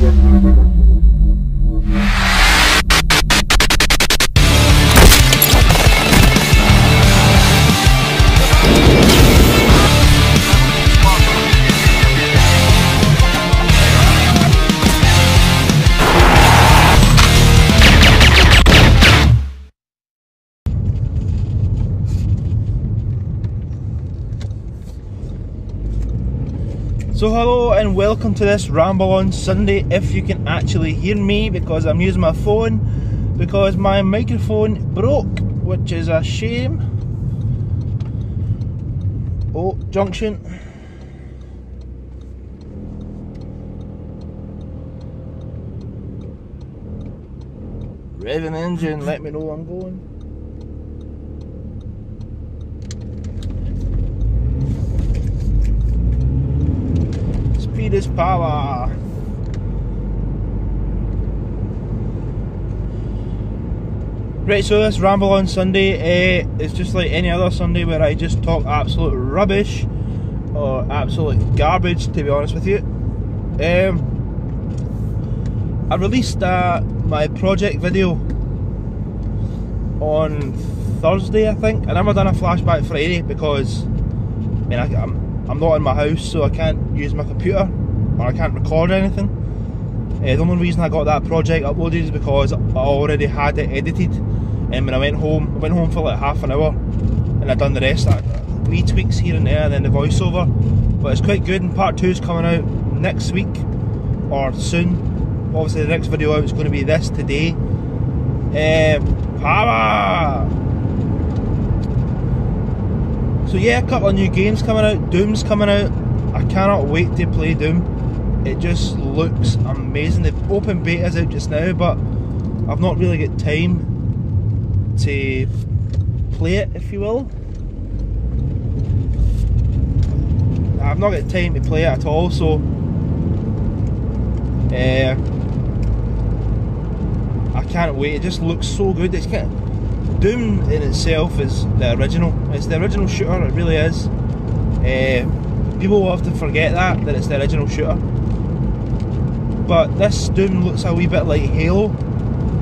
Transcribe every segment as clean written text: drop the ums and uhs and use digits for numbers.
So hello and welcome to this Ramble on Sunday, if you can actually hear me, because I'm using my phone because my microphone broke, which is a shame. Oh, junction. Revving engine, let me know I'm going. Speed is power. Right, so this Ramble on Sunday is just like any other Sunday where I just talk absolute rubbish or absolute garbage, to be honest with you. I released my project video on Thursday, I think. I never done a flashback Friday because I mean, I'm not in my house, so I can't use my computer or I can't record anything. The only reason I got that project uploaded is because I already had it edited, and when I went home for like half an hour and I done the rest, wee tweaks here and there and then the voiceover. But it's quite good, and part 2 is coming out next week or soon. Obviously the next video out is going to be this today. Power! So yeah, a couple of new games coming out. Doom's coming out. I cannot wait to play Doom. It just looks amazing. The open beta's out just now, but I've not really got time to play it, if you will. I've not got time to play it at all, so I can't wait. It just looks so good. It's kind of, Doom in itself is the original. It's the original shooter, it really is. People will have to forget that it's the original shooter. But this Doom looks a wee bit like Halo,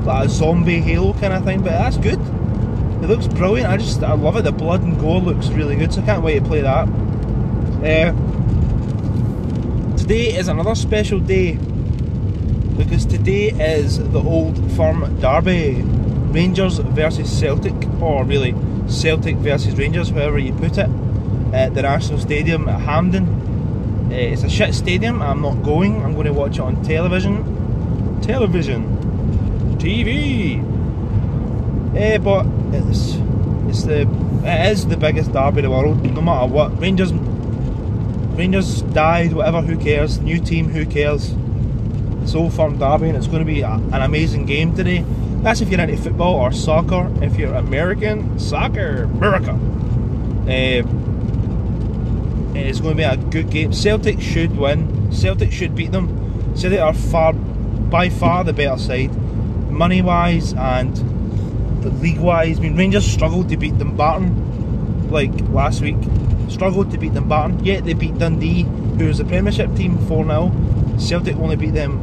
like a zombie Halo kind of thing, but that's good. It looks brilliant, I love it. The blood and gore looks really good, so I can't wait to play that. Today is another special day, because today is the Old Firm Derby. Rangers versus Celtic, or really Celtic versus Rangers, however you put it, at the National Stadium at Hampden. It's a shit stadium. I'm not going. I'm going to watch it on television. TV. But it is the biggest derby in the world, no matter what. Rangers died, whatever, who cares? New team, who cares? It's Old Firm Derby, and it's going to be an amazing game today. That's if you're into football or soccer. If you're American, soccer, America. It's going to be a good game. Celtic should win. Celtic should beat them. Celtic are by far the better side, money wise and league wise. I mean, Rangers struggled to beat Dumbarton like last week. Struggled to beat Dumbarton. Yet they beat Dundee, who was the Premiership team, 4-0. Celtic only beat them.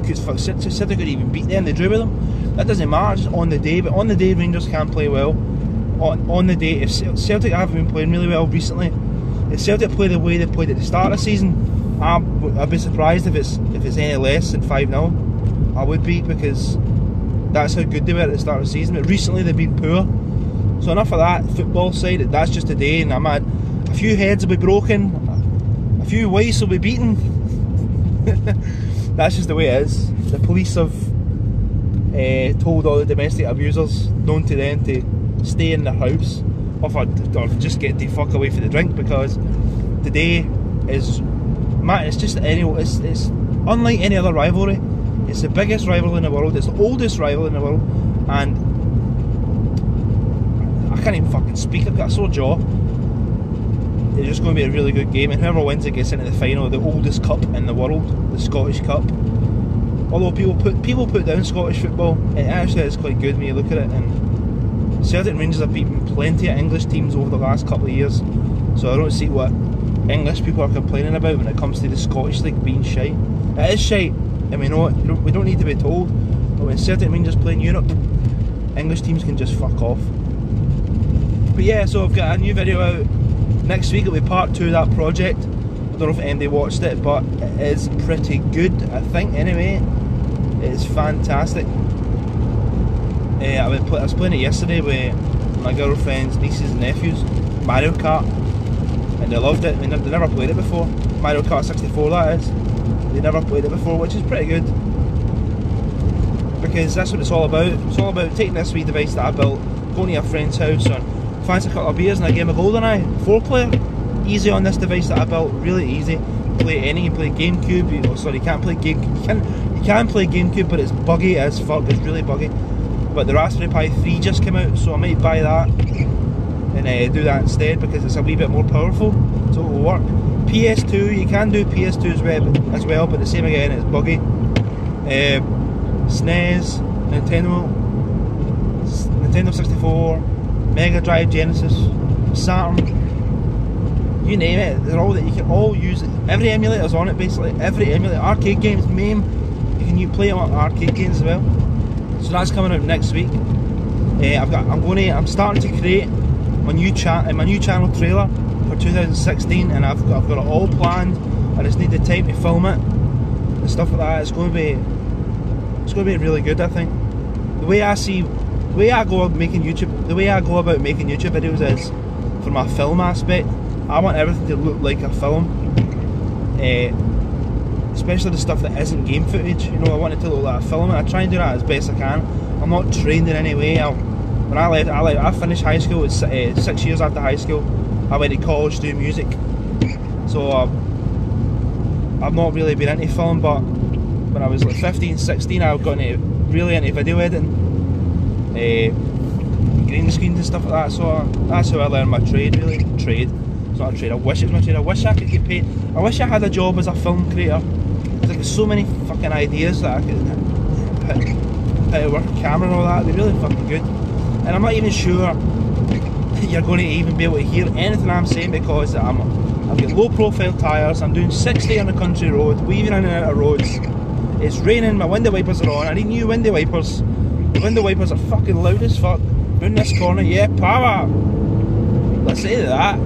Celtic could even beat them. They drew with them. That doesn't matter, just on the day. But on the day, Rangers can play well. On the day, if Celtic haven't been playing really well recently, if Celtic play the way they played at the start of the season, I'd be surprised if it's any less than 5-0. I would be, because that's how good they were at the start of the season. But recently they've been poor. So enough of that football side. That's just a day, and I'm at a few heads will be broken, a few wives will be beaten. That's just the way it is. The police have told all the domestic abusers known to them to stay in their house or just get the fuck away for the drink, because today is, it's unlike any other rivalry. It's the biggest rivalry in the world. It's the oldest rivalry in the world, and I can't even fucking speak. I've got a sore jaw. It's just going to be a really good game, and whoever wins it gets into the final of the oldest cup in the world, the Scottish Cup. Although people put down Scottish football, it actually is quite good when you look at it. And Celtic and Rangers have beaten plenty of English teams over the last couple of years, so I don't see what English people are complaining about when it comes to the Scottish League being shite. It is shite. and we know it. We don't need to be told. But when Celtic Rangers play in Europe, English teams can just fuck off. But yeah, so I've got a new video out next week. It'll be part 2 of that project. I don't know if anybody watched it, but it is pretty good, I think, anyway. It's fantastic. I was playing it yesterday with my girlfriend's nieces and nephews, Mario Kart, and they loved it. They never played it before. Mario Kart 64, that is. They never played it before, which is pretty good, because that's what it's all about. It's all about taking this wee device that I built, going to a friend's house and fancy a couple of beers and a game of GoldenEye, 4-player, easy on this device that I built, really easy. Play any, you play GameCube. You can't play GameCube. You can play GameCube, but it's buggy as fuck. It's really buggy. But the Raspberry Pi 3 just came out, so I might buy that and do that instead, because it's a wee bit more powerful, so it will work. PS2, you can do PS2 as well, but the same again, it's buggy. SNES, Nintendo 64, Mega Drive, Genesis, Saturn, you name it, they're all that you can all use it. Every emulator's on it basically. Every emulator, arcade games, MAME, you play on arcade games as well. So that's coming out next week. I'm starting to create my new channel trailer for 2016, and I've got it all planned. I just need the time to film it and stuff like that. It's going to be really good, I think. The way I go about making YouTube videos is from a film aspect. I want everything to look like a film, especially the stuff that isn't game footage. You know, I want it to look like a film, and I try and do that as best I can. I'm not trained in any way. When I finished high school, it's 6 years after high school, I went to college to do music. So I've not really been into film, but when I was like 15, 16, I got really into video editing, green screens and stuff like that. So that's how I learned my trade, really. It's not a trade, I wish it was my trade. I wish I could get paid. I wish I had a job as a film creator. There's like so many fucking ideas that I could how to work a camera and all that. They're really fucking good. And I'm not even sure you're going to even be able to hear anything I'm saying, because I've got low profile tyres, I'm doing 60 on a country road, weaving in and out of roads. It's raining, my window wipers are on, I need new window wipers. The window wipers are fucking loud as fuck. Round this corner, yeah, power! Let's say that.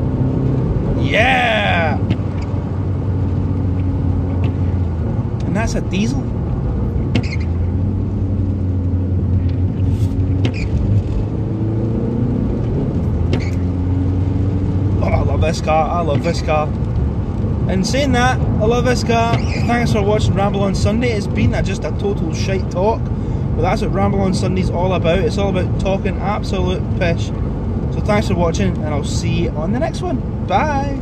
Yeah! And that's a diesel. Oh, I love this car, I love this car. And saying that, I love this car. Thanks for watching Ramble On Sunday. It's been just a total shite talk, but that's what Ramble On Sunday's all about. It's all about talking absolute pish. So thanks for watching, and I'll see you on the next one. Bye!